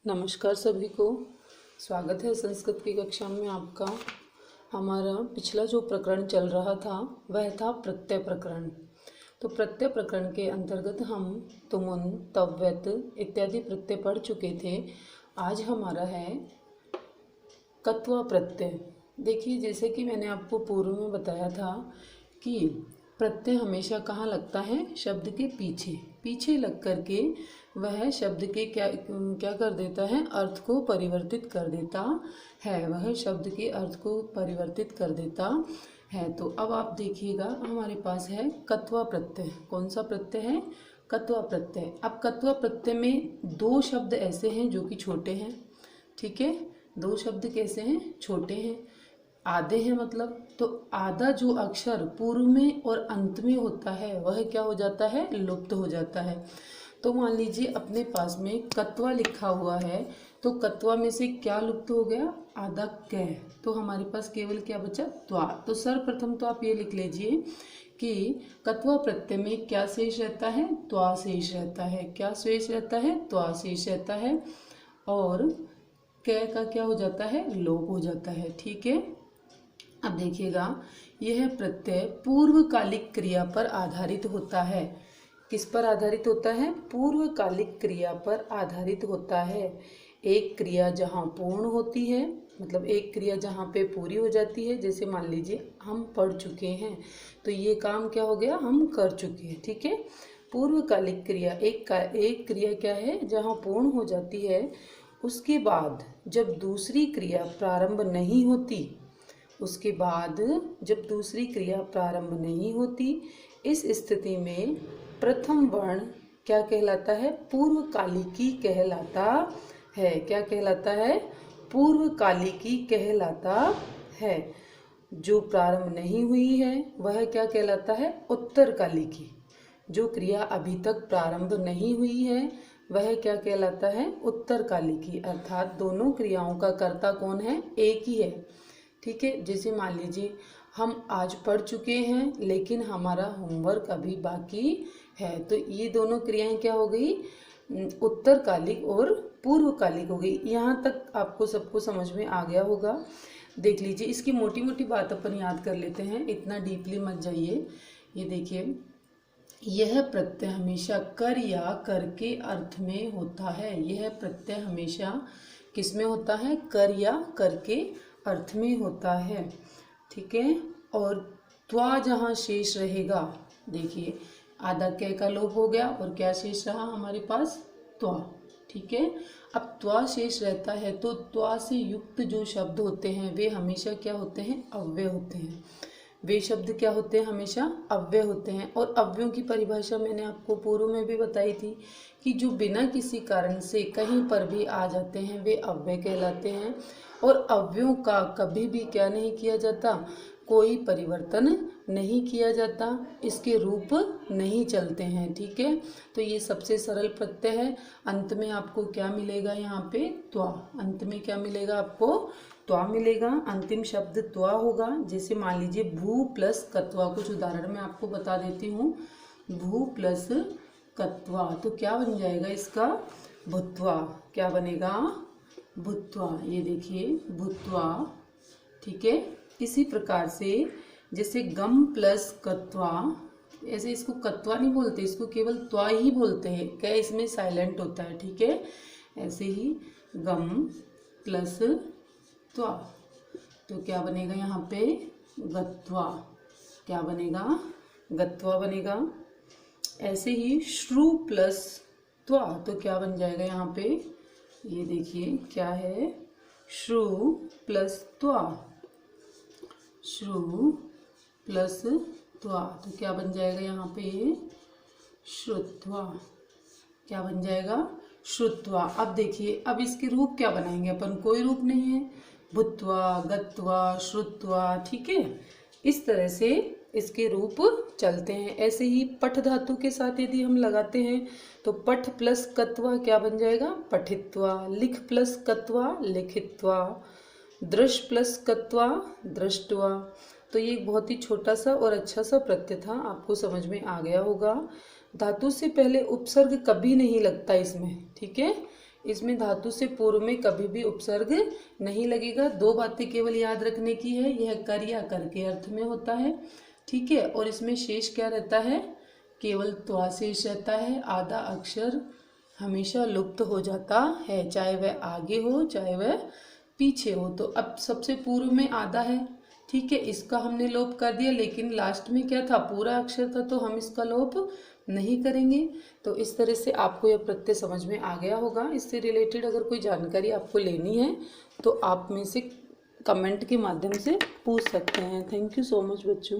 नमस्कार सभी को। स्वागत है संस्कृत की कक्षा में आपका। हमारा पिछला जो प्रकरण चल रहा था वह था प्रत्यय प्रकरण। तो प्रत्यय प्रकरण के अंतर्गत हम तुमुन, तव्यत इत्यादि प्रत्यय पढ़ चुके थे। आज हमारा है कत्वा प्रत्यय। देखिए, जैसे कि मैंने आपको पूर्व में बताया था कि प्रत्यय हमेशा कहाँ लगता है? शब्द के पीछे। पीछे लग करके वह शब्द के क्या कर देता है? अर्थ को परिवर्तित कर देता है। वह शब्द के अर्थ को परिवर्तित कर देता है। तो अब आप देखिएगा, हमारे पास है कत्वा प्रत्यय। कौन सा प्रत्यय है? कत्वा प्रत्यय। अब कत्वा प्रत्यय में दो शब्द ऐसे हैं जो कि छोटे हैं। ठीक है, दो शब्द कैसे हैं? छोटे हैं, आधे हैं मतलब। तो आधा जो अक्षर पूर्व में और अंत में होता है वह क्या हो जाता है? लुप्त हो जाता है। तो मान लीजिए अपने पास में कत्वा लिखा हुआ है, तो कत्वा में से क्या लुप्त हो गया? आधा क। तो हमारे पास केवल क्या बचा? त्वा। तो सर्वप्रथम तो आप ये लिख लीजिए कि कत्वा प्रत्यय में क्या शेष रहता है? त्वा शेष रहता है। क्या शेष रहता है? त्वा शेष रहता है। और क का क्या हो जाता है? लोप हो जाता है। ठीक है, अब देखिएगा, यह प्रत्यय पूर्वकालिक क्रिया पर आधारित होता है। किस पर आधारित होता है? पूर्वकालिक क्रिया पर आधारित होता है। एक क्रिया जहाँ पूर्ण होती है, मतलब एक क्रिया जहाँ पे पूरी हो जाती है, जैसे मान लीजिए हम पढ़ चुके हैं, तो ये काम क्या हो गया? हम कर चुके हैं। ठीक है, पूर्वकालिक क्रिया एक क्रिया क्या है? जहाँ पूर्ण हो जाती है, उसके बाद जब दूसरी क्रिया प्रारंभ नहीं होती, उसके बाद जब दूसरी क्रिया प्रारंभ नहीं होती, इस स्थिति में प्रथम वर्ण क्या कहलाता है? पूर्वकालिकी कहलाता है। क्या कहलाता है? पूर्वकालिकी कहलाता है। जो प्रारंभ नहीं हुई है वह क्या कहलाता है? उत्तरकालिकी। जो क्रिया अभी तक प्रारंभ नहीं हुई है वह क्या कहलाता है? उत्तरकालिकी। अर्थात दोनों क्रियाओं का कर्ता कौन है? एक ही है। ठीक है, जैसे मान लीजिए हम आज पढ़ चुके हैं लेकिन हमारा होमवर्क अभी बाकी है, तो ये दोनों क्रियाएं क्या हो गई? उत्तरकालिक और पूर्वकालिक हो गई। यहाँ तक आपको सबको समझ में आ गया होगा। देख लीजिए, इसकी मोटी मोटी बात अपन याद कर लेते हैं, इतना डीपली मत जाइए। ये देखिए, यह प्रत्यय हमेशा कर या कर के अर्थ में होता है। यह प्रत्यय हमेशा किस में होता है? कर या कर के अर्थ में होता है। ठीक है, और त्वा जहाँ शेष रहेगा, देखिए आधा क का लोप हो गया और क्या शेष रहा हमारे पास? त्वा। ठीक है, अब त्वा शेष रहता है तो त्वा से युक्त जो शब्द होते हैं वे हमेशा क्या होते हैं? अव्यय होते हैं। वे शब्द क्या होते हैं? हमेशा अव्यय होते हैं। और अव्ययों की परिभाषा मैंने आपको पूर्व में भी बताई थी कि जो बिना किसी कारण से कहीं पर भी आ जाते हैं वे अव्यय कहलाते हैं। और अव्ययों का कभी भी क्या नहीं किया जाता? कोई परिवर्तन नहीं किया जाता, इसके रूप नहीं चलते हैं। ठीक है, तो ये सबसे सरल प्रत्यय है। अंत में आपको क्या मिलेगा? यहाँ पे त्वा। अंत में क्या मिलेगा आपको? त्वा मिलेगा। अंतिम शब्द त्वा होगा। जैसे मान लीजिए भू प्लस कत्वा, कुछ उदाहरण मैं आपको बता देती हूँ। भू प्लस कत्वा, तो क्या बन जाएगा इसका? भुत्वा। क्या बनेगा? भुत्वा। ये देखिए, भुत्वा। ठीक है, इसी प्रकार से जैसे गम प्लस कत्वा, ऐसे इसको कत्वा नहीं बोलते, इसको केवल त्वा ही बोलते हैं। क्या इसमें साइलेंट होता है? ठीक है, ऐसे ही गम प्लस त्वा, तो क्या बनेगा यहाँ पे? गत्वा। क्या बनेगा? गत्वा बनेगा। ऐसे ही श्रु प्लस त्वा, तो क्या बन जाएगा यहाँ पे? ये देखिए क्या है? श्रु प्लस त्वा। श्रु प्लस त्वा, तो क्या बन जाएगा यहाँ पे? श्रुत्वा। क्या बन जाएगा? श्रुत्वा। अब देखिए, अब इसके रूप क्या बनाएंगे अपन? कोई रूप नहीं है। भुत्वा, गत्वा, श्रुत्वा। ठीक है, इस तरह से इसके रूप चलते हैं। ऐसे ही पठ धातु के साथ यदि हम लगाते हैं तो पठ प्लस कत्वा क्या बन जाएगा? पठित्वा। लिख प्लस कत्वा, लिखित्वा। दृश प्लस कत्वा, दृष्टवा। तो ये एक बहुत ही छोटा सा और अच्छा सा प्रत्यय था, आपको समझ में आ गया होगा। धातु से पहले उपसर्ग कभी नहीं लगता इसमें। ठीक है, इसमें धातु से पूर्व में कभी भी उपसर्ग नहीं लगेगा। दो बातें केवल याद रखने की है, यह कर या कर के अर्थ में होता है, ठीक है। और इसमें शेष क्या रहता है, केवल त्वा शेष रहता है। आधा अक्षर हमेशा लुप्त हो जाता है, चाहे वह आगे हो चाहे वह पीछे हो। तो अब सबसे पूर्व में आधा है, ठीक है, इसका हमने लोप कर दिया, लेकिन लास्ट में क्या था, पूरा अक्षर था, तो हम इसका लोप नहीं करेंगे। तो इस तरह से आपको यह प्रत्यय समझ में आ गया होगा। इससे रिलेटेड अगर कोई जानकारी आपको लेनी है तो आप में से कमेंट के माध्यम से पूछ सकते हैं। थैंक यू सो मच बच्चों।